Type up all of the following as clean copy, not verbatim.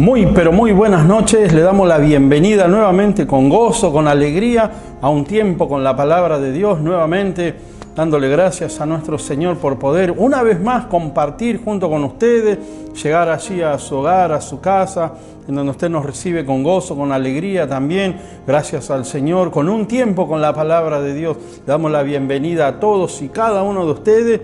Muy, pero muy buenas noches. Le damos la bienvenida nuevamente con gozo, con alegría, a un tiempo con la palabra de Dios, nuevamente dándole gracias a nuestro Señor por poder una vez más compartir junto con ustedes, llegar allí a su hogar, a su casa, en donde usted nos recibe con gozo, con alegría también, gracias al Señor, con un tiempo con la palabra de Dios. Le damos la bienvenida a todos y cada uno de ustedes.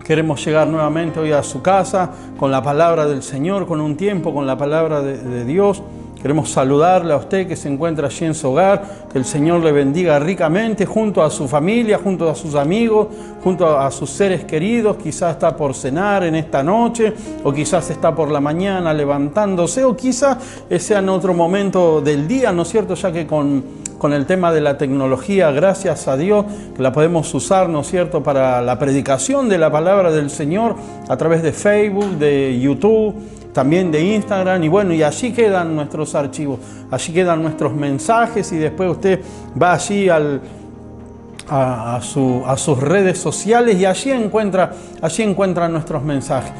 Queremos llegar nuevamente hoy a su casa con la palabra del Señor, con un tiempo con la palabra de Dios. Queremos saludarle a usted que se encuentra allí en su hogar, que el Señor le bendiga ricamente junto a su familia, junto a sus amigos, junto a sus seres queridos. Quizás está por cenar en esta noche, o quizás está por la mañana levantándose, o quizás sea en otro momento del día, ¿no es cierto? Ya que con el tema de la tecnología, gracias a Dios, que la podemos usar, ¿no es cierto?, para la predicación de la palabra del Señor a través de Facebook, de YouTube, también de Instagram, y bueno, y allí quedan nuestros archivos, allí quedan nuestros mensajes, y después usted va allí a sus redes sociales y allí encuentra nuestros mensajes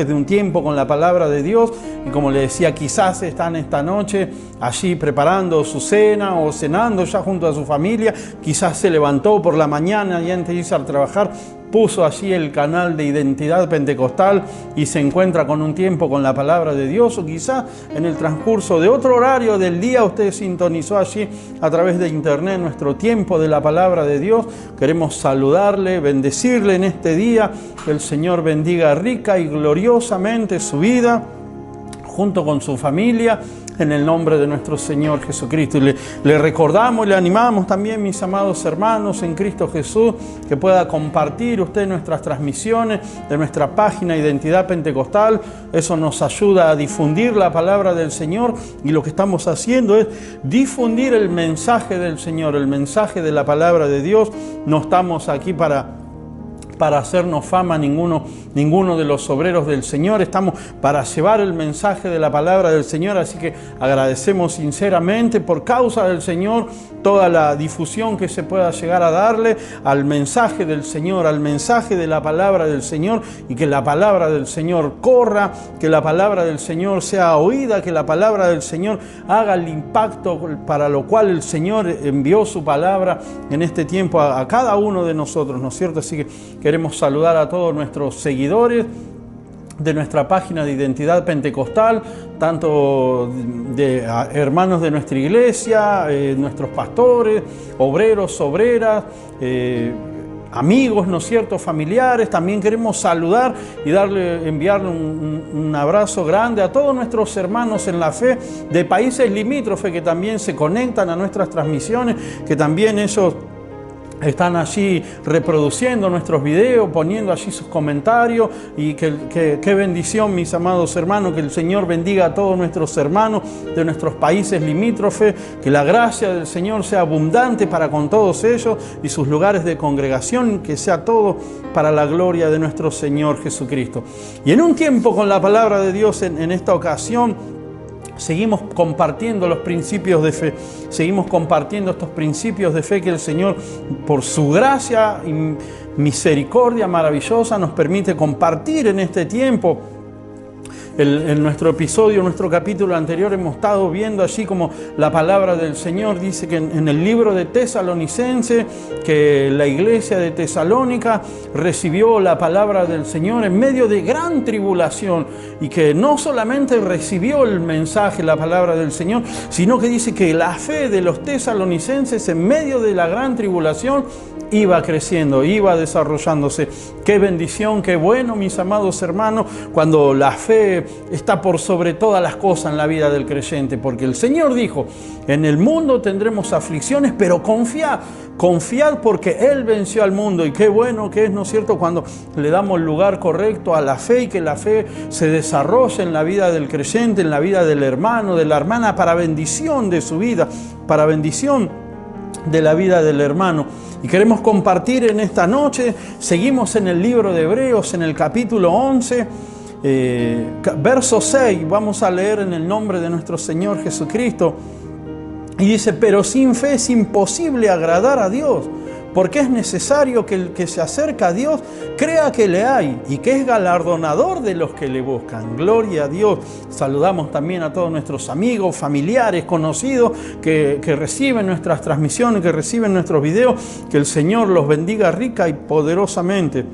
de un tiempo con la palabra de Dios. Y como le decía, quizás están esta noche allí preparando su cena o cenando ya junto a su familia, quizás se levantó por la mañana y antes de irse a trabajar puso allí el canal de Identidad Pentecostal y se encuentra con un tiempo con la palabra de Dios, o quizás en el transcurso de otro horario del día usted sintonizó allí a través de internet nuestro tiempo de la palabra de Dios. Queremos saludarle, bendecirle en este día, que el Señor bendiga rica y gloriosamente su vida junto con su familia, en el nombre de nuestro Señor Jesucristo. Y le recordamos y le animamos también, mis amados hermanos en Cristo Jesús, que pueda compartir usted nuestras transmisiones de nuestra página Identidad Pentecostal. Eso nos ayuda a difundir la palabra del Señor, y lo que estamos haciendo es difundir el mensaje del Señor, el mensaje de la palabra de Dios. No estamos aquí para hacernos fama ninguno de los obreros del Señor. Estamos para llevar el mensaje de la palabra del Señor, así que agradecemos sinceramente por causa del Señor toda la difusión que se pueda llegar a darle al mensaje del Señor, al mensaje de la palabra del Señor, y que la palabra del Señor corra, que la palabra del Señor sea oída, que la palabra del Señor haga el impacto para lo cual el Señor envió su palabra en este tiempo a cada uno de nosotros, ¿no es cierto? Así que queremos saludar a todos nuestros seguidores de nuestra página de Identidad Pentecostal, tanto de hermanos de nuestra iglesia, nuestros pastores, obreros, obreras, amigos, ¿no es cierto?, familiares. También queremos saludar y enviarle un abrazo grande a todos nuestros hermanos en la fe de países limítrofes que también se conectan a nuestras transmisiones, que también ellos están allí reproduciendo nuestros videos, poniendo allí sus comentarios. Y qué bendición, mis amados hermanos, que el Señor bendiga a todos nuestros hermanos de nuestros países limítrofes, que la gracia del Señor sea abundante para con todos ellos y sus lugares de congregación, que sea todo para la gloria de nuestro Señor Jesucristo. Y en un tiempo con la palabra de Dios, en esta ocasión, seguimos compartiendo los principios de fe, seguimos compartiendo estos principios de fe que el Señor, por su gracia y misericordia maravillosa, nos permite compartir en este tiempo. En nuestro episodio, en nuestro capítulo anterior, hemos estado viendo allí como la palabra del Señor dice que en el libro de Tesalonicenses, que la iglesia de Tesalónica recibió la palabra del Señor en medio de gran tribulación, y que no solamente recibió el mensaje, la palabra del Señor, sino que dice que la fe de los tesalonicenses en medio de la gran tribulación iba creciendo, iba desarrollándose. Qué bendición, qué bueno, mis amados hermanos, cuando la fe está por sobre todas las cosas en la vida del creyente, porque el Señor dijo: en el mundo tendremos aflicciones, pero confiad porque Él venció al mundo. Y qué bueno que es, ¿no es cierto?, cuando le damos el lugar correcto a la fe, y que la fe se desarrolle en la vida del creyente, en la vida del hermano, de la hermana, para bendición de su vida, para bendición de la vida del hermano. Y queremos compartir en esta noche, seguimos en el libro de Hebreos, en el capítulo 11, verso 6, vamos a leer en el nombre de nuestro Señor Jesucristo. Y dice: pero sin fe es imposible agradar a Dios, porque es necesario que el que se acerca a Dios crea que le hay y que es galardonador de los que le buscan. Gloria a Dios. Saludamos también a todos nuestros amigos, familiares, conocidos que reciben nuestras transmisiones, que reciben nuestros videos. Que el Señor los bendiga rica y poderosamente.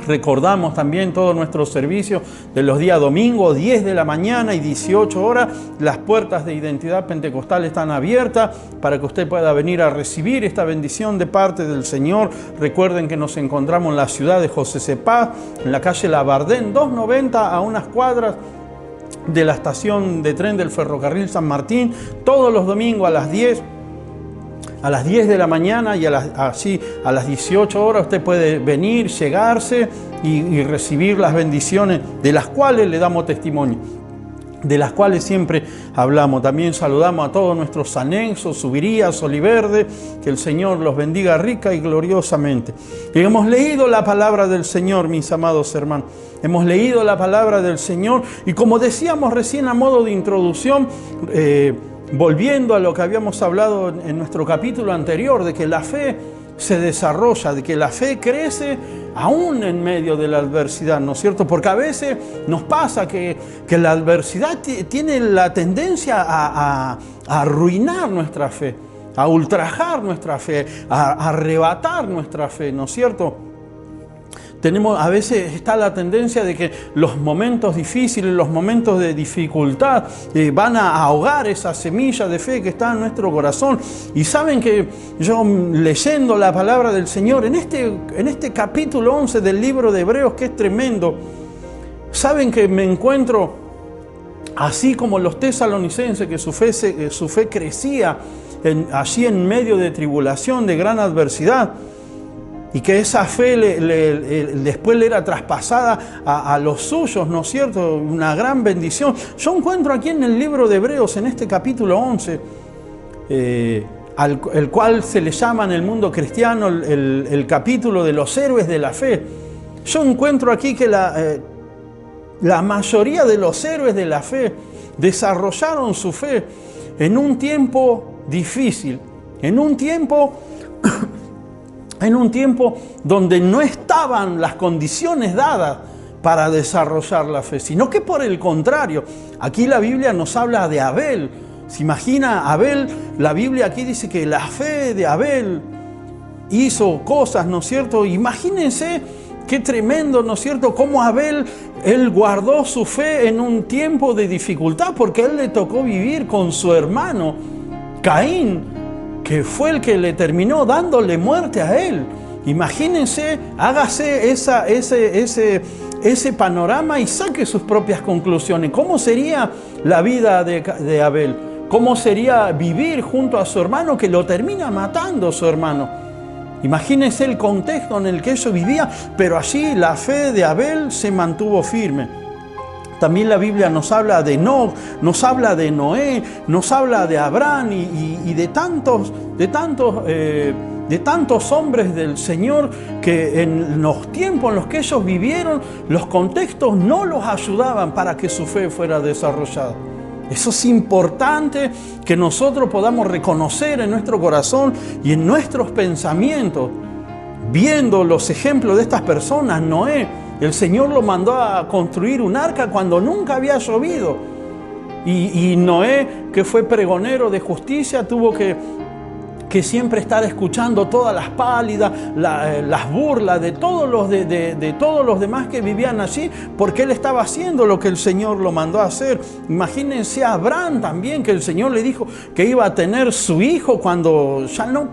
Recordamos también todos nuestros servicios de los días domingos, 10 de la mañana y 18 horas. Las puertas de Identidad Pentecostal están abiertas para que usted pueda venir a recibir esta bendición de parte del Señor. Recuerden que nos encontramos en la ciudad de José Cepaz, en la calle Labardén, 290, a unas cuadras de la estación de tren del ferrocarril San Martín, todos los domingos a las 10 de la mañana y así a las 18 horas usted puede venir, llegarse y recibir las bendiciones de las cuales le damos testimonio, de las cuales siempre hablamos. También saludamos a todos nuestros anexos, Subirías, Oliverde, que el Señor los bendiga rica y gloriosamente. Y hemos leído la palabra del Señor, mis amados hermanos. Hemos leído la palabra del Señor y como decíamos recién a modo de introducción, volviendo a lo que habíamos hablado en nuestro capítulo anterior, de que la fe se desarrolla, de que la fe crece aún en medio de la adversidad, ¿no es cierto? Porque a veces nos pasa que la adversidad tiene la tendencia a arruinar nuestra fe, a ultrajar nuestra fe, a arrebatar nuestra fe, ¿no es cierto? A veces está la tendencia de que los momentos difíciles, los momentos de dificultad van a ahogar esa semilla de fe que está en nuestro corazón. Y saben que yo leyendo la palabra del Señor, en este capítulo 11 del libro de Hebreos, que es tremendo, saben que me encuentro, así como los tesalonicenses, que su fe crecía allí en medio de tribulación, de gran adversidad, y que esa fe después le era traspasada a los suyos, ¿no es cierto? Una gran bendición. Yo encuentro aquí en el libro de Hebreos, en este capítulo 11, el cual se le llama en el mundo cristiano el capítulo de los héroes de la fe. Yo encuentro aquí que la mayoría de los héroes de la fe desarrollaron su fe en un tiempo difícil, en un tiempo donde no estaban las condiciones dadas para desarrollar la fe, sino que por el contrario, aquí la Biblia nos habla de Abel. ¿Se imagina Abel? La Biblia aquí dice que la fe de Abel hizo cosas, ¿no es cierto? Imagínense qué tremendo, ¿no es cierto? Cómo Abel, él guardó su fe en un tiempo de dificultad, porque a él le tocó vivir con su hermano Caín, que fue el que le terminó dándole muerte a él. Imagínense, hágase ese panorama y saque sus propias conclusiones. ¿Cómo sería la vida de Abel? ¿Cómo sería vivir junto a su hermano que lo termina matando su hermano? Imagínense el contexto en el que ellos vivían, pero allí la fe de Abel se mantuvo firme. También la Biblia nos habla de Enoc, nos habla de Noé, nos habla de Abraham y de tantos hombres del Señor que en los tiempos en los que ellos vivieron, los contextos no los ayudaban para que su fe fuera desarrollada. Eso es importante que nosotros podamos reconocer en nuestro corazón y en nuestros pensamientos, viendo los ejemplos de estas personas. Noé, el Señor lo mandó a construir un arca cuando nunca había llovido. Y Noé, que fue pregonero de justicia, tuvo que siempre estar escuchando todas las pálidas, las burlas de todos los demás que vivían allí, porque él estaba haciendo lo que el Señor lo mandó a hacer. Imagínense a Abraham también, que el Señor le dijo que iba a tener su hijo cuando ya no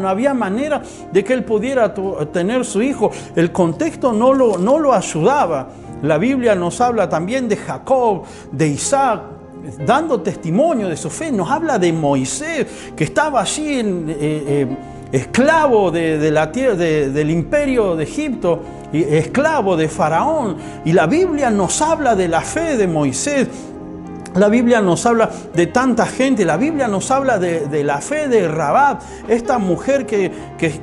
había manera de que él pudiera tener su hijo. El contexto no lo ayudaba. La Biblia nos habla también de Jacob, de Isaac, dando testimonio de su fe. Nos habla de Moisés, que estaba allí esclavo de la tierra, del imperio de Egipto, esclavo de Faraón. Y la Biblia nos habla de la fe de Moisés. La Biblia nos habla de tanta gente, la Biblia nos habla de la fe de Rahab, esta mujer que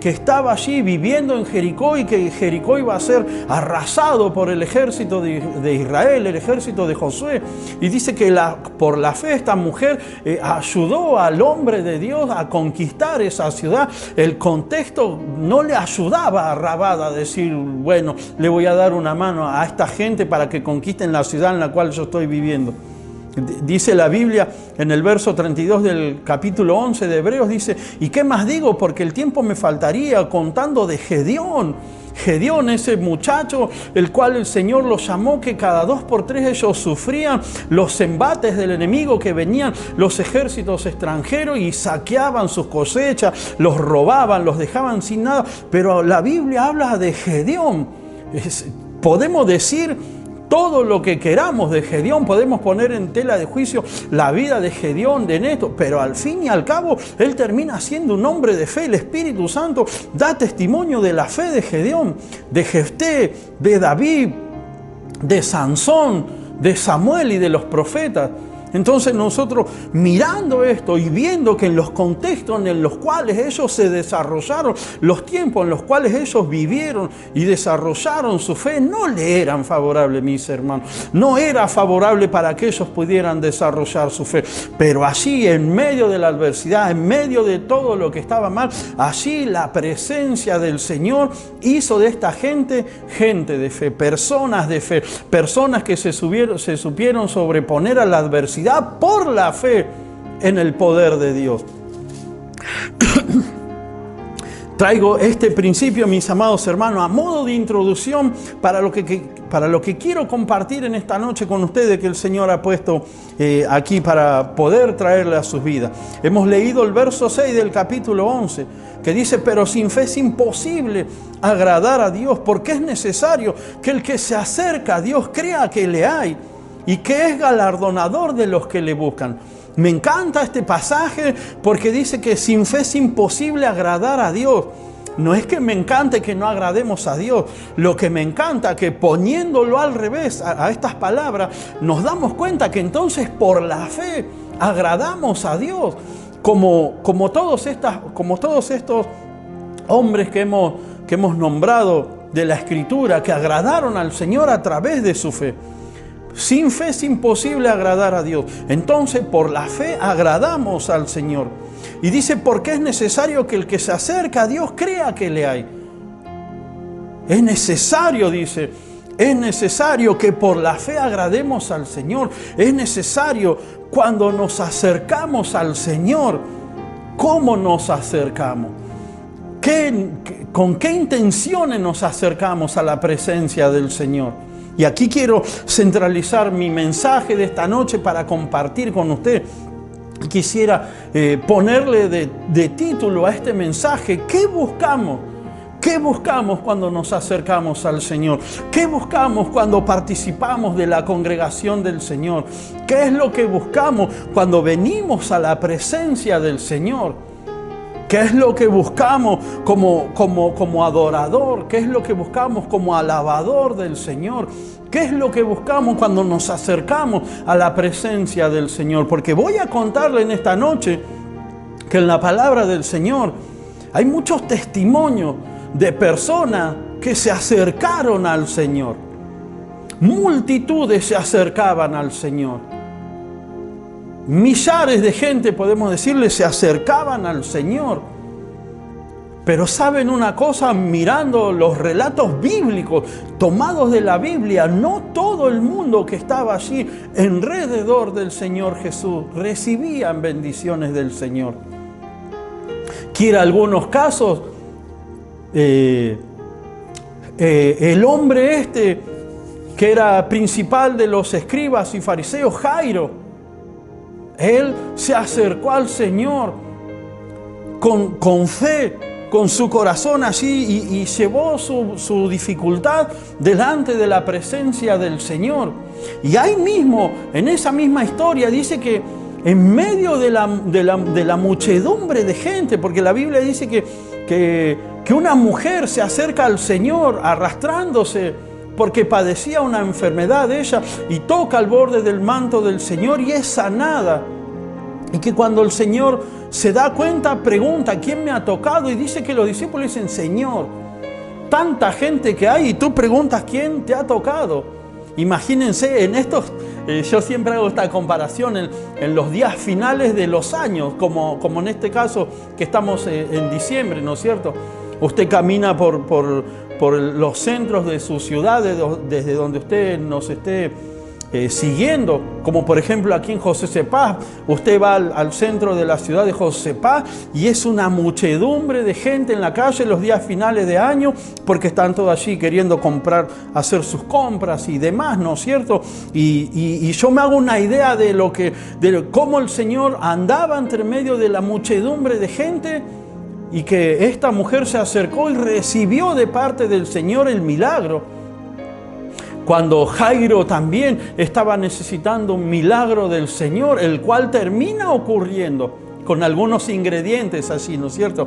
estaba allí viviendo en Jericó y que Jericó iba a ser arrasado por el ejército de Israel, el ejército de Josué. Y dice que por la fe esta mujer ayudó al hombre de Dios a conquistar esa ciudad. El contexto no le ayudaba a Rahab a decir, bueno, le voy a dar una mano a esta gente para que conquisten la ciudad en la cual yo estoy viviendo. Dice la Biblia en el verso 32 del capítulo 11 de Hebreos, dice, ¿y qué más digo? Porque el tiempo me faltaría contando de Gedeón. Gedeón, ese muchacho, el cual el Señor los llamó, que cada 2 por 3 ellos sufrían los embates del enemigo, que venían los ejércitos extranjeros y saqueaban sus cosechas, los robaban, los dejaban sin nada. Pero la Biblia habla de Gedeón. Podemos decir todo lo que queramos de Gedeón, podemos poner en tela de juicio la vida de Gedeón, de Neto, pero al fin y al cabo él termina siendo un hombre de fe. El Espíritu Santo da testimonio de la fe de Gedeón, de Jefté, de David, de Sansón, de Samuel y de los profetas. Entonces nosotros mirando esto y viendo que en los contextos en los cuales ellos se desarrollaron, los tiempos en los cuales ellos vivieron y desarrollaron su fe, no le eran favorables, mis hermanos. No era favorable para que ellos pudieran desarrollar su fe. Pero allí, en medio de la adversidad, en medio de todo lo que estaba mal, allí la presencia del Señor hizo de esta gente, gente de fe, personas de fe, personas que se supieron sobreponer a la adversidad por la fe en el poder de Dios. Traigo este principio, mis amados hermanos, a modo de introducción para lo que quiero compartir en esta noche con ustedes, que el Señor ha puesto aquí para poder traerle a sus vidas. Hemos leído el verso 6 del capítulo 11, que dice, pero sin fe es imposible agradar a Dios, porque es necesario que el que se acerca a Dios crea que le hay y que es galardonador de los que le buscan. Me encanta este pasaje porque dice que sin fe es imposible agradar a Dios. No es que me encante que no agrademos a Dios. Lo que me encanta que poniéndolo al revés a estas palabras, nos damos cuenta que entonces por la fe agradamos a Dios. Como todos estos hombres que hemos nombrado de la Escritura, que agradaron al Señor a través de su fe. Sin fe es imposible agradar a Dios. Entonces, por la fe agradamos al Señor. Y dice, porque es necesario que el que se acerca a Dios crea que le hay. Es necesario, dice, es necesario que por la fe agrademos al Señor. Es necesario cuando nos acercamos al Señor. ¿Cómo nos acercamos? ¿Con qué intenciones nos acercamos a la presencia del Señor? Y aquí quiero centralizar mi mensaje de esta noche para compartir con usted. Quisiera ponerle de título a este mensaje, ¿qué buscamos? ¿Qué buscamos cuando nos acercamos al Señor? ¿Qué buscamos cuando participamos de la congregación del Señor? ¿Qué es lo que buscamos cuando venimos a la presencia del Señor? ¿Qué es lo que buscamos como adorador? ¿Qué es lo que buscamos como alabador del Señor? ¿Qué es lo que buscamos cuando nos acercamos a la presencia del Señor? Porque voy a contarle en esta noche que en la palabra del Señor hay muchos testimonios de personas que se acercaron al Señor. Multitudes se acercaban al Señor. Millares de gente, podemos decirle, se acercaban al Señor. Pero ¿saben una cosa? Mirando los relatos bíblicos tomados de la Biblia, no todo el mundo que estaba allí alrededor del Señor Jesús recibían bendiciones del Señor. Quiera algunos casos, el hombre que era principal de los escribas y fariseos, Jairo, él se acercó al Señor con fe, con su corazón allí y llevó su dificultad delante de la presencia del Señor. Y ahí mismo, en esa misma historia, dice que en medio de la muchedumbre de gente, porque la Biblia dice que una mujer se acerca al Señor arrastrándose porque padecía una enfermedad ella, y toca al borde del manto del Señor y es sanada. Y que cuando el Señor se da cuenta, pregunta, ¿quién me ha tocado? Y dice que los discípulos dicen, Señor, tanta gente que hay y tú preguntas, ¿quién te ha tocado? Imagínense, en estos, yo siempre hago esta comparación en los días finales de los años, como en este caso que estamos en diciembre, ¿no es cierto? Usted camina por los centros de su ciudad, desde donde usted nos esté siguiendo, como por ejemplo aquí en José-Cepaz, usted va al centro de la ciudad de José-Cepaz y es una muchedumbre de gente en la calle los días finales de año, porque están todos allí queriendo comprar, hacer sus compras y demás, ¿no es cierto? Y yo me hago una idea de cómo el Señor andaba entre medio de la muchedumbre de gente, y que esta mujer se acercó y recibió de parte del Señor el milagro. Cuando Jairo también estaba necesitando un milagro del Señor, el cual termina ocurriendo con algunos ingredientes así, ¿no es cierto?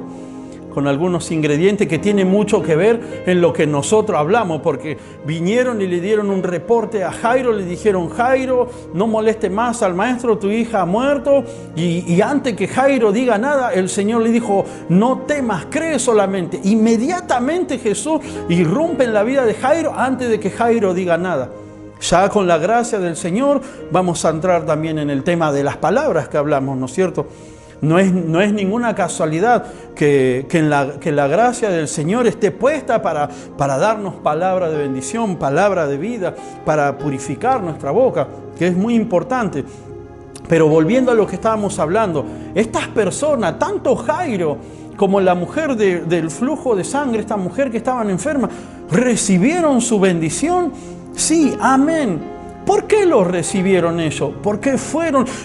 Con algunos ingredientes que tienen mucho que ver en lo que nosotros hablamos, porque vinieron y le dieron un reporte a Jairo, le dijeron, Jairo, no moleste más al maestro, tu hija ha muerto, y antes que Jairo diga nada, el Señor le dijo, no temas, cree solamente. Inmediatamente Jesús irrumpe en la vida de Jairo antes de que Jairo diga nada. Ya con la gracia del Señor vamos a entrar también en el tema de las palabras que hablamos, ¿no es cierto? No es ninguna casualidad que la gracia del Señor esté puesta para darnos palabra de bendición, palabra de vida, para purificar nuestra boca, que es muy importante. Pero volviendo a lo que estábamos hablando, estas personas, tanto Jairo como la mujer del flujo de sangre, esta mujer que estaban enferma, ¿recibieron su bendición? Sí, amén. ¿Por qué los recibieron ellos? Porque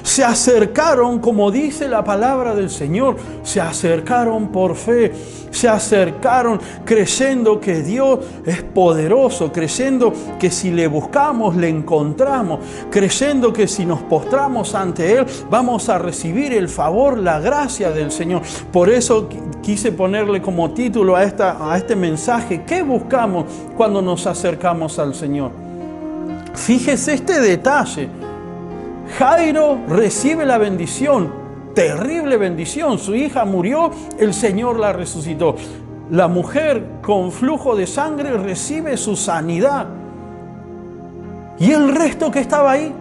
se acercaron, como dice la palabra del Señor, se acercaron por fe, se acercaron creyendo que Dios es poderoso, creyendo que si le buscamos, le encontramos, creyendo que si nos postramos ante Él, vamos a recibir el favor, la gracia del Señor. Por eso quise ponerle como título a este mensaje, ¿qué buscamos cuando nos acercamos al Señor? Fíjese este detalle. Jairo recibe la bendición, terrible bendición. Su hija murió, el Señor la resucitó. La mujer con flujo de sangre recibe su sanidad. ¿Y el resto que estaba ahí?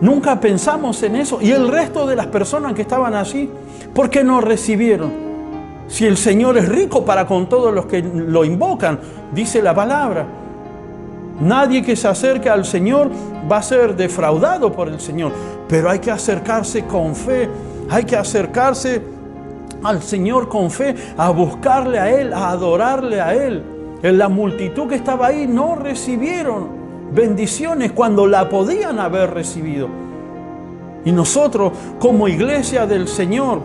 Nunca pensamos en eso. ¿Y el resto de las personas que estaban allí? ¿Por qué no recibieron? Si el Señor es rico para con todos los que lo invocan, dice la palabra. Nadie que se acerque al Señor va a ser defraudado por el Señor, pero hay que acercarse con fe, hay que acercarse al Señor con fe, a buscarle a Él, a adorarle a Él. En la multitud que estaba ahí no recibieron bendiciones cuando la podían haber recibido. Y nosotros, como iglesia del Señor,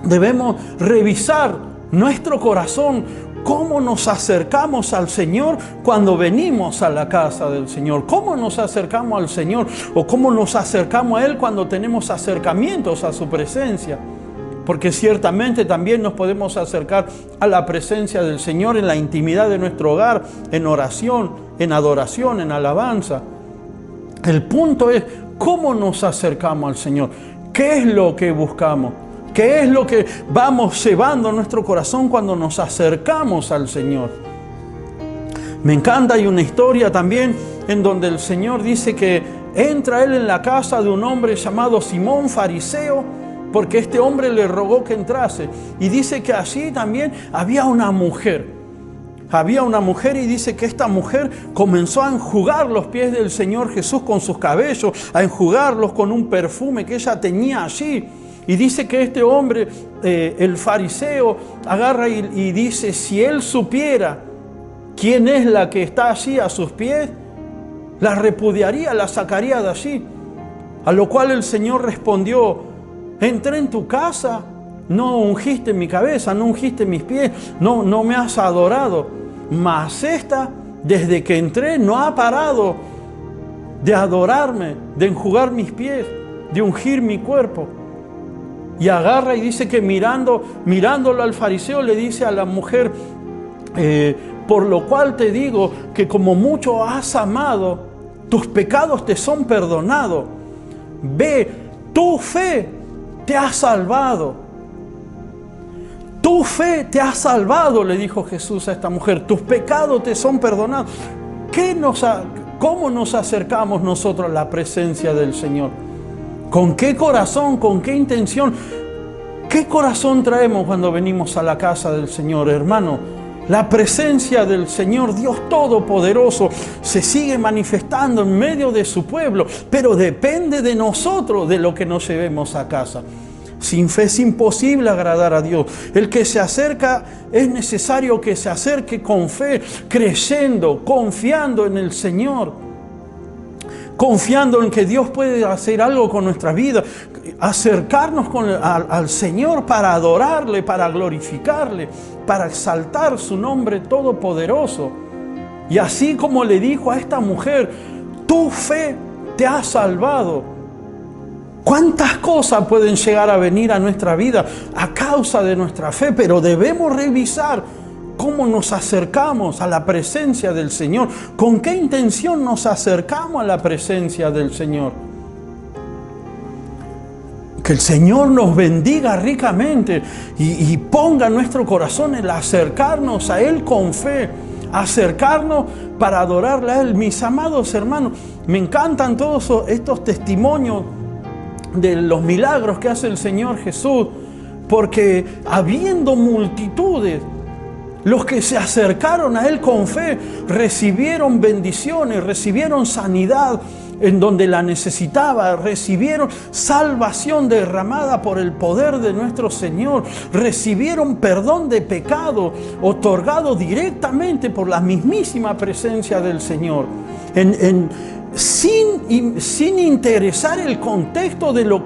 debemos revisar nuestro corazón. ¿Cómo nos acercamos al Señor cuando venimos a la casa del Señor? ¿Cómo nos acercamos al Señor? ¿O cómo nos acercamos a Él cuando tenemos acercamientos a su presencia? Porque ciertamente también nos podemos acercar a la presencia del Señor en la intimidad de nuestro hogar, en oración, en adoración, en alabanza. El punto es cómo nos acercamos al Señor. ¿Qué es lo que buscamos? ¿Qué es lo que vamos llevando a nuestro corazón cuando nos acercamos al Señor? Me encanta, hay una historia también en donde el Señor dice que entra Él en la casa de un hombre llamado Simón, fariseo, porque este hombre le rogó que entrase. Y dice que allí también había una mujer. Había una mujer y dice que esta mujer comenzó a enjugar los pies del Señor Jesús con sus cabellos, a enjugarlos con un perfume que ella tenía allí. Y dice que este hombre, el fariseo, agarra y dice, si él supiera quién es la que está allí a sus pies, la repudiaría, la sacaría de allí. A lo cual el Señor respondió, entré en tu casa, no ungiste mi cabeza, no ungiste mis pies, no me has adorado. Mas esta, desde que entré, no ha parado de adorarme, de enjugar mis pies, de ungir mi cuerpo. Y agarra y dice que mirándolo al fariseo, le dice a la mujer, por lo cual te digo que como mucho has amado, tus pecados te son perdonados. Ve, tu fe te ha salvado. Tu fe te ha salvado, le dijo Jesús a esta mujer. Tus pecados te son perdonados. ¿Cómo nos acercamos nosotros a la presencia del Señor? ¿Con qué corazón? ¿Con qué intención? ¿Qué corazón traemos cuando venimos a la casa del Señor, hermano? La presencia del Señor Dios Todopoderoso se sigue manifestando en medio de su pueblo, pero depende de nosotros de lo que nos llevemos a casa. Sin fe es imposible agradar a Dios. El que se acerca, es necesario que se acerque con fe, creyendo, confiando en el Señor, confiando en que Dios puede hacer algo con nuestra vida, acercarnos al Señor para adorarle, para glorificarle, para exaltar su nombre todopoderoso. Y así como le dijo a esta mujer, tu fe te ha salvado. ¿Cuántas cosas pueden llegar a venir a nuestra vida a causa de nuestra fe? Pero debemos revisar cómo nos acercamos a la presencia del Señor. ¿Con qué intención nos acercamos a la presencia del Señor? Que el Señor nos bendiga ricamente y ponga en nuestro corazón el acercarnos a Él con fe. Acercarnos para adorarle a Él. Mis amados hermanos, me encantan todos estos testimonios de los milagros que hace el Señor Jesús, porque habiendo multitudes, los que se acercaron a Él con fe recibieron bendiciones, recibieron sanidad en donde la necesitaba, recibieron salvación derramada por el poder de nuestro Señor, recibieron perdón de pecado otorgado directamente por la mismísima presencia del Señor. Sin interesar el contexto de lo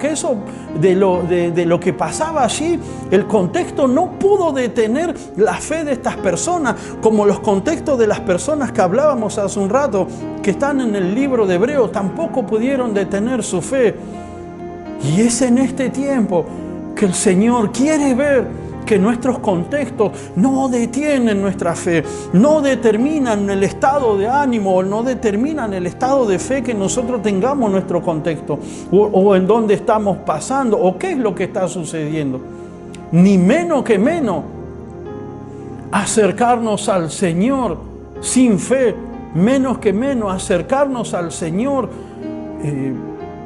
que pasaba allí, el contexto no pudo detener la fe de estas personas, como los contextos de las personas que hablábamos hace un rato, que están en el libro de Hebreos, tampoco pudieron detener su fe. Y es en este tiempo que el Señor quiere ver que nuestros contextos no detienen nuestra fe, no determinan el estado de ánimo, no determinan el estado de fe que nosotros tengamos en nuestro contexto, o en dónde estamos pasando, o qué es lo que está sucediendo. Ni menos que menos acercarnos al Señor sin fe, menos que menos acercarnos al Señor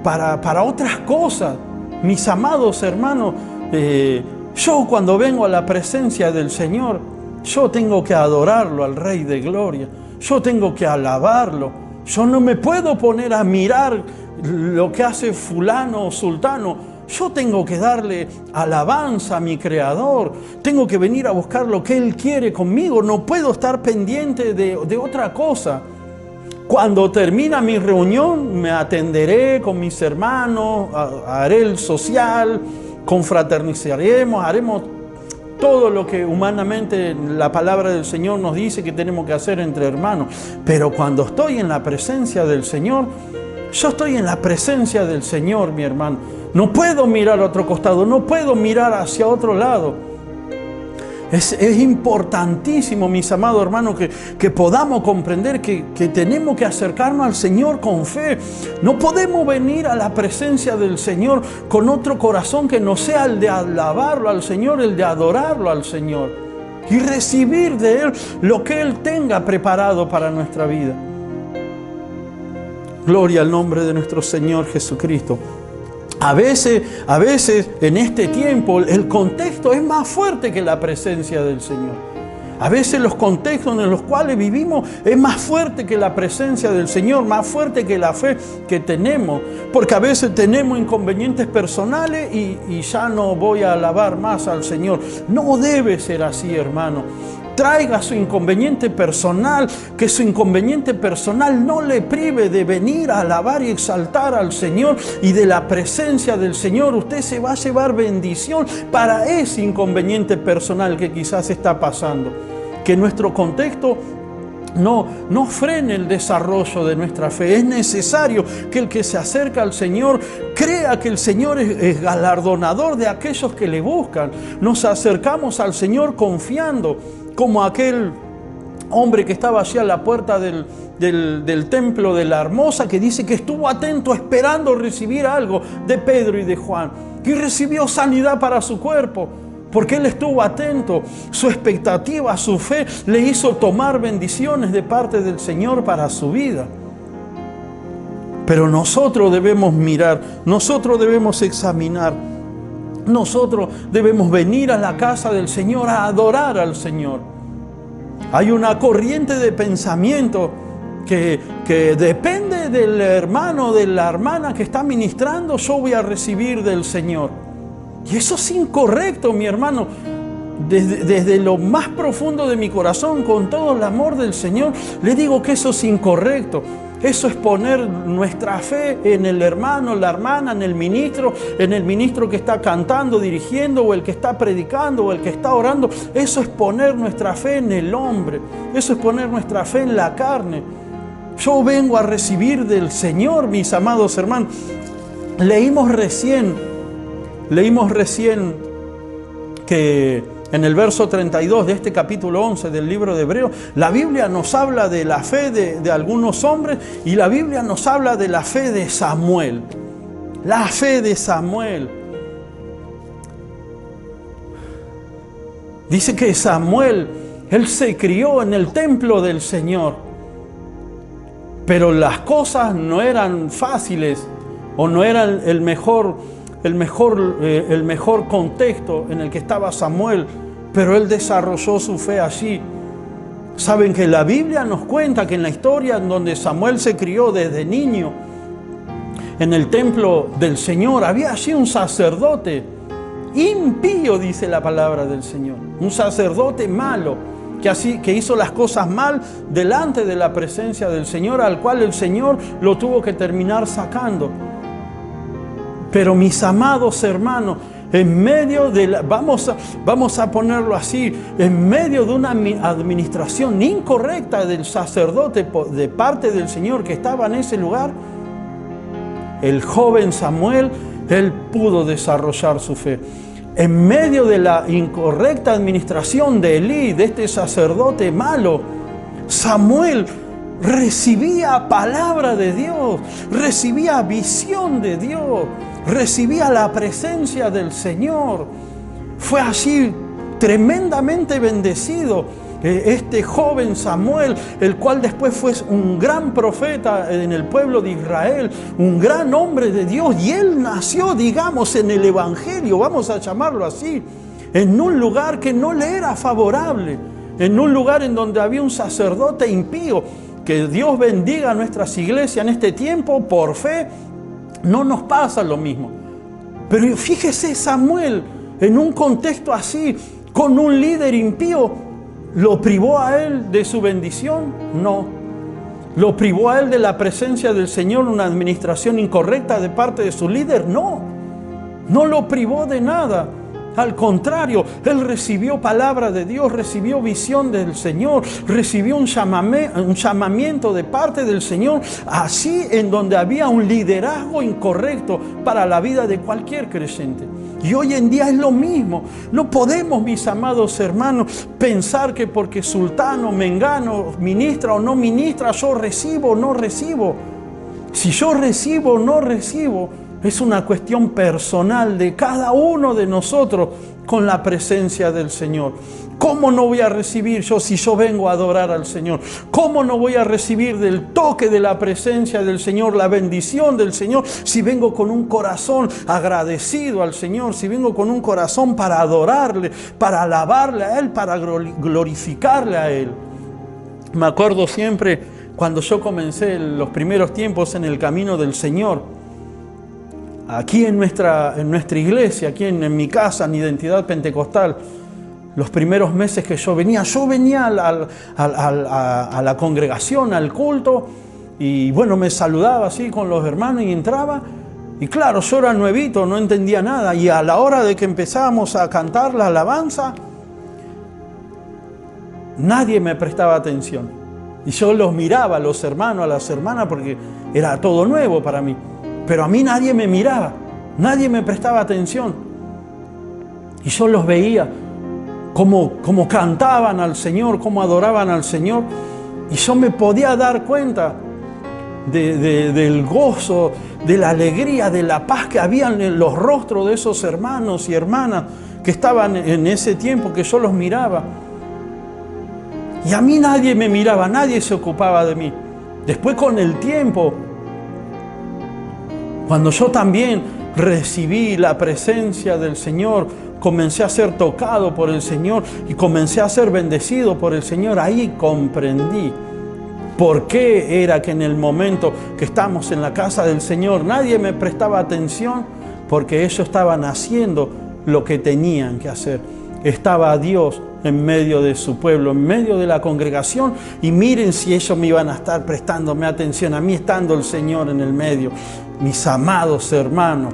para otras cosas. Mis amados hermanos, yo cuando vengo a la presencia del Señor, yo tengo que adorarlo al Rey de Gloria. Yo tengo que alabarlo. Yo no me puedo poner a mirar lo que hace fulano o sultano. Yo tengo que darle alabanza a mi Creador. Tengo que venir a buscar lo que Él quiere conmigo. No puedo estar pendiente de otra cosa. Cuando termina mi reunión, me atenderé con mis hermanos, haré el social, confraternizaremos, haremos todo lo que humanamente la palabra del Señor nos dice que tenemos que hacer entre hermanos. Pero cuando estoy en la presencia del Señor, yo estoy en la presencia del Señor, mi hermano. No puedo mirar a otro costado, no puedo mirar hacia otro lado. Es importantísimo, mis amados hermanos, que podamos comprender que tenemos que acercarnos al Señor con fe. No podemos venir a la presencia del Señor con otro corazón que no sea el de alabarlo al Señor, el de adorarlo al Señor y recibir de Él lo que Él tenga preparado para nuestra vida. Gloria al nombre de nuestro Señor Jesucristo. A veces en este tiempo el contexto es más fuerte que la presencia del Señor. A veces los contextos en los cuales vivimos es más fuerte que la presencia del Señor, más fuerte que la fe que tenemos. Porque a veces tenemos inconvenientes personales y ya no voy a alabar más al Señor. No debe ser así, hermano. Traiga su inconveniente personal, que su inconveniente personal no le prive de venir a alabar y exaltar al Señor, y de la presencia del Señor usted se va a llevar bendición para ese inconveniente personal que quizás está pasando. Que nuestro contexto no frene el desarrollo de nuestra fe. Es necesario que el que se acerca al Señor crea que el Señor es galardonador de aquellos que le buscan. Nos acercamos al Señor confiando, como aquel hombre que estaba allí a la puerta del templo de la Hermosa, que dice que estuvo atento esperando recibir algo de Pedro y de Juan, y recibió sanidad para su cuerpo, porque él estuvo atento. Su expectativa, su fe le hizo tomar bendiciones de parte del Señor para su vida. Pero nosotros debemos mirar, nosotros debemos examinar, nosotros debemos venir a la casa del Señor a adorar al Señor. Hay una corriente de pensamiento que depende del hermano, de la hermana que está ministrando, yo voy a recibir del Señor. Y eso es incorrecto, mi hermano. Desde lo más profundo de mi corazón, con todo el amor del Señor, le digo que eso es incorrecto. Eso es poner nuestra fe en el hermano, la hermana, en el ministro que está cantando, dirigiendo, o el que está predicando, o el que está orando. Eso es poner nuestra fe en el hombre. Eso es poner nuestra fe en la carne. Yo vengo a recibir del Señor, mis amados hermanos. Leímos recién que en el verso 32 de este capítulo 11 del libro de Hebreos, la Biblia nos habla de la fe de algunos hombres, y la Biblia nos habla de la fe de Samuel. La fe de Samuel. Dice que Samuel, él se crió en el templo del Señor, pero las cosas no eran fáciles, o no eran el mejor contexto en el que estaba Samuel, pero él desarrolló su fe allí. Saben que la Biblia nos cuenta que en la historia en donde Samuel se crió desde niño, en el templo del Señor, había allí un sacerdote impío, dice la palabra del Señor, un sacerdote malo, que hizo las cosas mal delante de la presencia del Señor, al cual el Señor lo tuvo que terminar sacando. Pero mis amados hermanos, en medio de vamos a ponerlo así, en medio de una administración incorrecta del sacerdote de parte del Señor que estaba en ese lugar, el joven Samuel, él pudo desarrollar su fe. En medio de la incorrecta administración de Elí, de este sacerdote malo, Samuel recibía palabra de Dios, recibía visión de Dios, recibía la presencia del Señor. Fue así tremendamente bendecido este joven Samuel, el cual después fue un gran profeta en el pueblo de Israel, un gran hombre de Dios, y él nació, digamos, en el Evangelio, vamos a llamarlo así, en un lugar que no le era favorable, en un lugar en donde había un sacerdote impío. Que Dios bendiga a nuestras iglesias en este tiempo. Por fe no nos pasa lo mismo. Pero fíjese, Samuel, en un contexto así, con un líder impío, ¿lo privó a él de su bendición? No. ¿Lo privó a él de la presencia del Señor, una administración incorrecta de parte de su líder? No. No lo privó de nada. Al contrario, él recibió palabra de Dios, recibió visión del Señor, recibió un llamamiento de parte del Señor, así en donde había un liderazgo incorrecto para la vida de cualquier creyente. Y hoy en día es lo mismo. No podemos, mis amados hermanos, pensar que porque sultano, mengano, ministra o no ministra, yo recibo o no recibo. Si yo recibo o no recibo, es una cuestión personal de cada uno de nosotros con la presencia del Señor. ¿Cómo no voy a recibir yo si yo vengo a adorar al Señor? ¿Cómo no voy a recibir del toque de la presencia del Señor, la bendición del Señor, si vengo con un corazón agradecido al Señor, si vengo con un corazón para adorarle, para alabarle a Él, para glorificarle a Él? Me acuerdo siempre cuando yo comencé los primeros tiempos en el camino del Señor, aquí en nuestra iglesia, aquí en mi casa, en Identidad Pentecostal, los primeros meses que yo venía a la congregación, al culto, y bueno, me saludaba así con los hermanos y entraba, y claro, yo era nuevito, no entendía nada, y a la hora de que empezábamos a cantar la alabanza, nadie me prestaba atención. Y yo los miraba a los hermanos, a las hermanas, porque era todo nuevo para mí. Pero a mí nadie me miraba, nadie me prestaba atención. Y yo los veía cómo cantaban al Señor, cómo adoraban al Señor. Y yo me podía dar cuenta del gozo, de la alegría, de la paz que había en los rostros de esos hermanos y hermanas que estaban en ese tiempo, que yo los miraba. Y a mí nadie me miraba, nadie se ocupaba de mí. Después, con el tiempo, cuando yo también recibí la presencia del Señor, comencé a ser tocado por el Señor y comencé a ser bendecido por el Señor, ahí comprendí por qué era que en el momento que estamos en la casa del Señor nadie me prestaba atención, porque ellos estaban haciendo lo que tenían que hacer. Estaba Dios en medio de su pueblo, en medio de la congregación, y miren si ellos me iban a estar prestándome atención a mí, estando el Señor en el medio. Mis amados hermanos,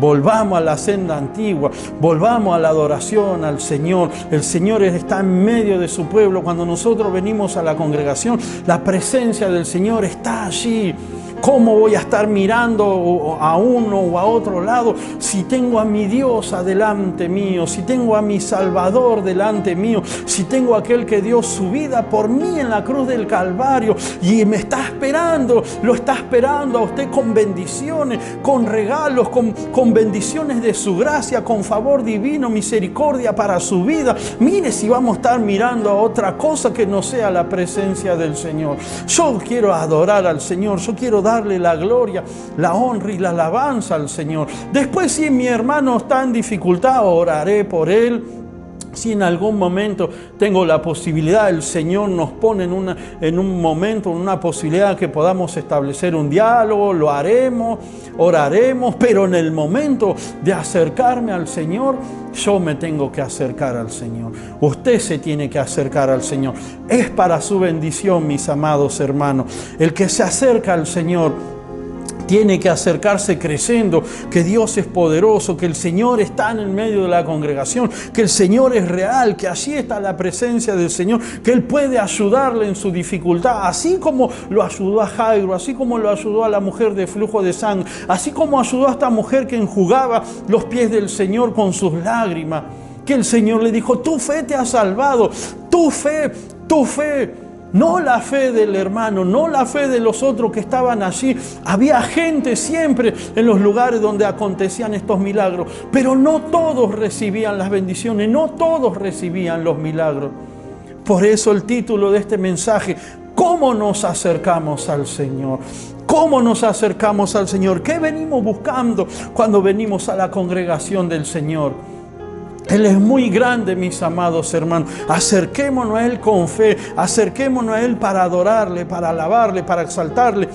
volvamos a la senda antigua, volvamos a la adoración al Señor. El Señor está en medio de su pueblo. Cuando nosotros venimos a la congregación, la presencia del Señor está allí. ¿Cómo voy a estar mirando a uno o a otro lado si tengo a mi Dios adelante mío, si tengo a mi Salvador delante mío, si tengo a aquel que dio su vida por mí en la cruz del Calvario y me está esperando, lo está esperando a usted con bendiciones, con regalos, con bendiciones de su gracia, con favor divino, misericordia para su vida? Mire si vamos a estar mirando a otra cosa que no sea la presencia del Señor. Yo quiero adorar al Señor, yo quiero darle la gloria, la honra y la alabanza al Señor. Después, si mi hermano está en dificultad, oraré por él. Si en algún momento tengo la posibilidad, el Señor nos pone en un momento, en una posibilidad que podamos establecer un diálogo, lo haremos, oraremos, pero en el momento de acercarme al Señor, yo me tengo que acercar al Señor. Usted se tiene que acercar al Señor. Es para su bendición, mis amados hermanos. El que se acerca al Señor tiene que acercarse creyendo que Dios es poderoso, que el Señor está en el medio de la congregación, que el Señor es real, que allí está la presencia del Señor, que Él puede ayudarle en su dificultad, así como lo ayudó a Jairo, así como lo ayudó a la mujer de flujo de sangre, así como ayudó a esta mujer que enjugaba los pies del Señor con sus lágrimas, que el Señor le dijo: tu fe te ha salvado, tu fe. No la fe del hermano, no la fe de los otros que estaban allí. Había gente siempre en los lugares donde acontecían estos milagros, pero no todos recibían las bendiciones, no todos recibían los milagros. Por eso el título de este mensaje: ¿cómo nos acercamos al Señor? ¿Cómo nos acercamos al Señor? ¿Qué venimos buscando cuando venimos a la congregación del Señor? Él es muy grande, mis amados hermanos. Acerquémonos a Él con fe, acerquémonos a Él para adorarle, para alabarle, para exaltarle.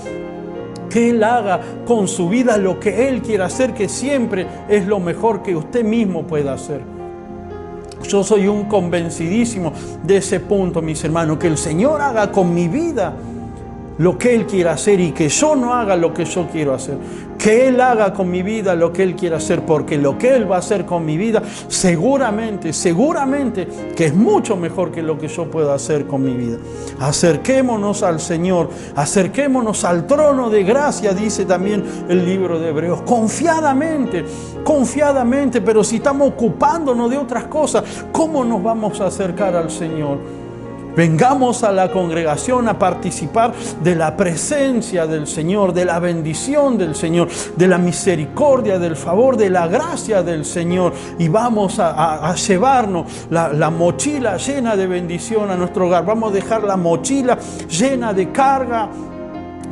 Que Él haga con su vida lo que Él quiera hacer, que siempre es lo mejor que usted mismo pueda hacer. Yo soy un convencidísimo de ese punto, mis hermanos, que el Señor haga con mi vida lo que Él quiera hacer y que yo no haga lo que yo quiero hacer. Que Él haga con mi vida lo que Él quiera hacer, porque lo que Él va a hacer con mi vida seguramente que es mucho mejor que lo que yo pueda hacer con mi vida. Acerquémonos al Señor, acerquémonos al trono de gracia, dice también el libro de Hebreos, confiadamente, pero si estamos ocupándonos de otras cosas, ¿cómo nos vamos a acercar al Señor? Vengamos a la congregación a participar de la presencia del Señor, de la bendición del Señor, de la misericordia, del favor, de la gracia del Señor. Y vamos a llevarnos la mochila llena de bendición a nuestro hogar. Vamos a dejar la mochila llena de carga,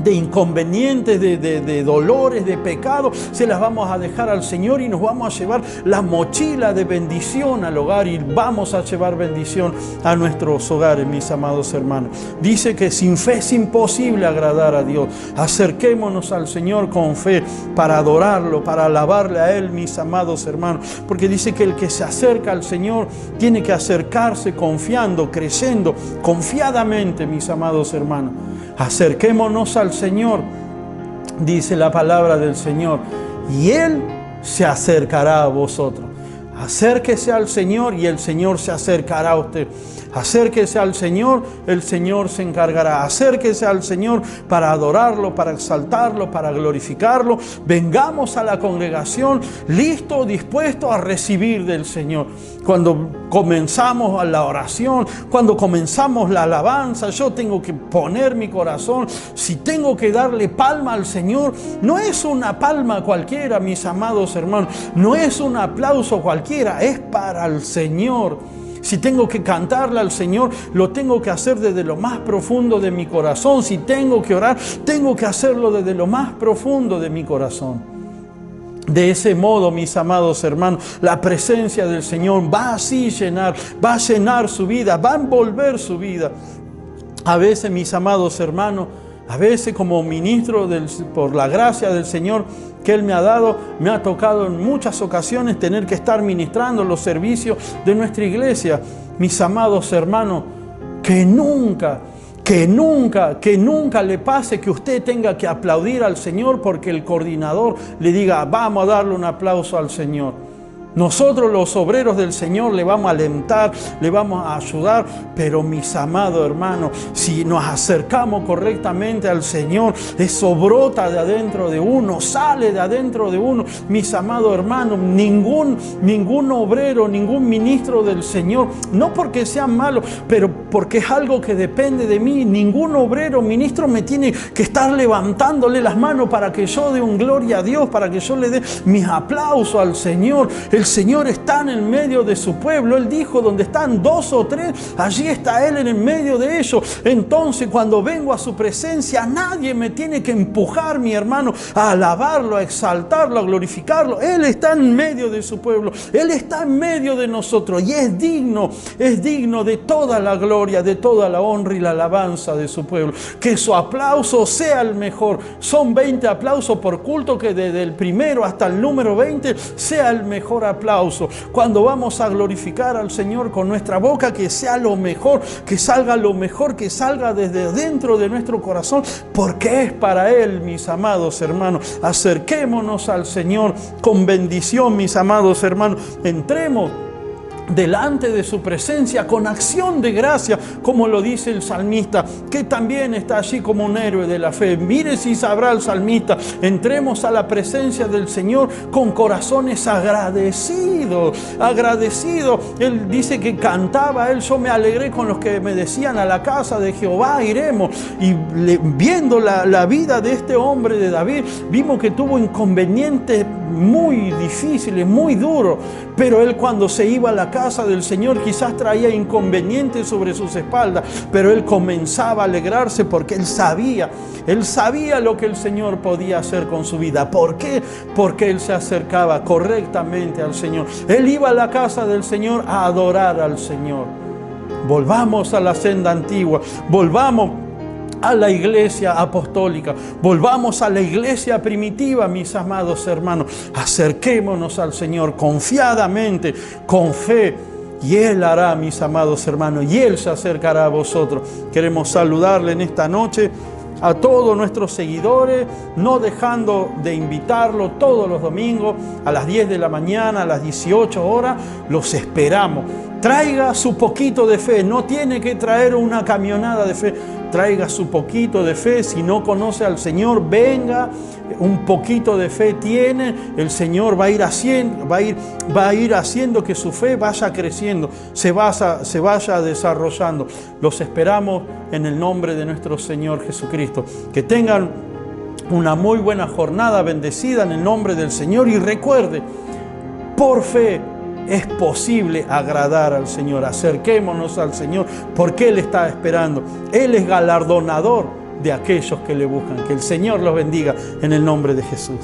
de inconvenientes, de dolores, de pecado, se las vamos a dejar al Señor y nos vamos a llevar la mochila de bendición al hogar y vamos a llevar bendición a nuestros hogares, mis amados hermanos. Dice que sin fe es imposible agradar a Dios. Acerquémonos al Señor con fe para adorarlo, para alabarle a Él, mis amados hermanos, porque dice que el que se acerca al Señor tiene que acercarse confiando, creyendo, confiadamente, mis amados hermanos. Acerquémonos al Señor, dice la palabra del Señor, y Él se acercará a vosotros. Acérquese al Señor y el Señor se acercará a usted. Acérquese al Señor, el Señor se encargará. Acérquese al Señor para adorarlo, para exaltarlo, para glorificarlo. Vengamos a la congregación listo, dispuesto a recibir del Señor. Cuando comenzamos la oración, cuando comenzamos la alabanza, yo tengo que poner mi corazón. Si tengo que darle palma al Señor, no es una palma cualquiera, mis amados hermanos. No es un aplauso cualquiera, es para el Señor. Si tengo que cantarle al Señor, lo tengo que hacer desde lo más profundo de mi corazón. Si tengo que orar, tengo que hacerlo desde lo más profundo de mi corazón. De ese modo, mis amados hermanos, la presencia del Señor va así va a llenar su vida, va a envolver su vida. A veces, mis amados hermanos, a veces como ministro por la gracia del Señor que Él me ha dado, me ha tocado en muchas ocasiones tener que estar ministrando los servicios de nuestra iglesia. Mis amados hermanos, que nunca le pase que usted tenga que aplaudir al Señor porque el coordinador le diga, vamos a darle un aplauso al Señor. Nosotros los obreros del Señor le vamos a alentar, le vamos a ayudar, pero mis amados hermanos, si nos acercamos correctamente al Señor, eso brota de adentro de uno, sale de adentro de uno. Mis amados hermanos, ningún obrero, ningún ministro del Señor, no porque sean malos, pero porque es algo que depende de mí. Ningún obrero, ministro me tiene que estar levantándole las manos para que yo dé un gloria a Dios, para que yo le dé mis aplausos al Señor. El Señor está en el medio de su pueblo. Él dijo, donde están 2 o 3, allí está Él en el medio de ellos. Entonces, cuando vengo a su presencia, nadie me tiene que empujar, mi hermano, a alabarlo, a exaltarlo, a glorificarlo. Él está en medio de su pueblo. Él está en medio de nosotros y es digno de toda la gloria, de toda la honra y la alabanza de su pueblo. Que su aplauso sea el mejor. Son 20 aplausos por culto, que desde el primero hasta el número 20 sea el mejor aplauso. Cuando vamos a glorificar al Señor con nuestra boca, que sea lo mejor, que salga lo mejor, que salga desde dentro de nuestro corazón, porque es para Él, mis amados hermanos. Acerquémonos al Señor con bendición, mis amados hermanos. Entremos delante de su presencia con acción de gracia, como lo dice el salmista, que también está allí como un héroe de la fe. Mire si sabrá el salmista. Entremos a la presencia del Señor con corazones agradecidos. Él dice que cantaba él, yo me alegré con los que me decían, a la casa de Jehová iremos. Y viendo la vida de este hombre de David, vimos que tuvo inconvenientes muy difíciles, muy duros, pero él, cuando se iba a la casa del Señor, quizás traía inconvenientes sobre sus espaldas, pero él comenzaba a alegrarse porque él sabía lo que el Señor podía hacer con su vida. ¿Por qué? Porque él se acercaba correctamente al Señor. Él iba a la casa del Señor a adorar al Señor. Volvamos a la senda antigua, volvamos a la iglesia apostólica, volvamos a la iglesia primitiva, mis amados hermanos. Acerquémonos al Señor confiadamente, con fe, y Él hará, mis amados hermanos, y Él se acercará a vosotros. Queremos saludarle en esta noche a todos nuestros seguidores, no dejando de invitarlo todos los domingos a las 10 de la mañana, a las 18 horas. Los esperamos. Traiga su poquito de fe, no tiene que traer una camionada de fe. Traiga su poquito de fe. Si no conoce al Señor, venga, un poquito de fe tiene, el Señor va a ir haciendo que su fe vaya creciendo, se vaya desarrollando. Los esperamos en el nombre de nuestro Señor Jesucristo. Que tengan una muy buena jornada, bendecida en el nombre del Señor, y recuerde, por fe es posible agradar al Señor. Acerquémonos al Señor porque Él está esperando. Él es galardonador de aquellos que le buscan. Que el Señor los bendiga en el nombre de Jesús.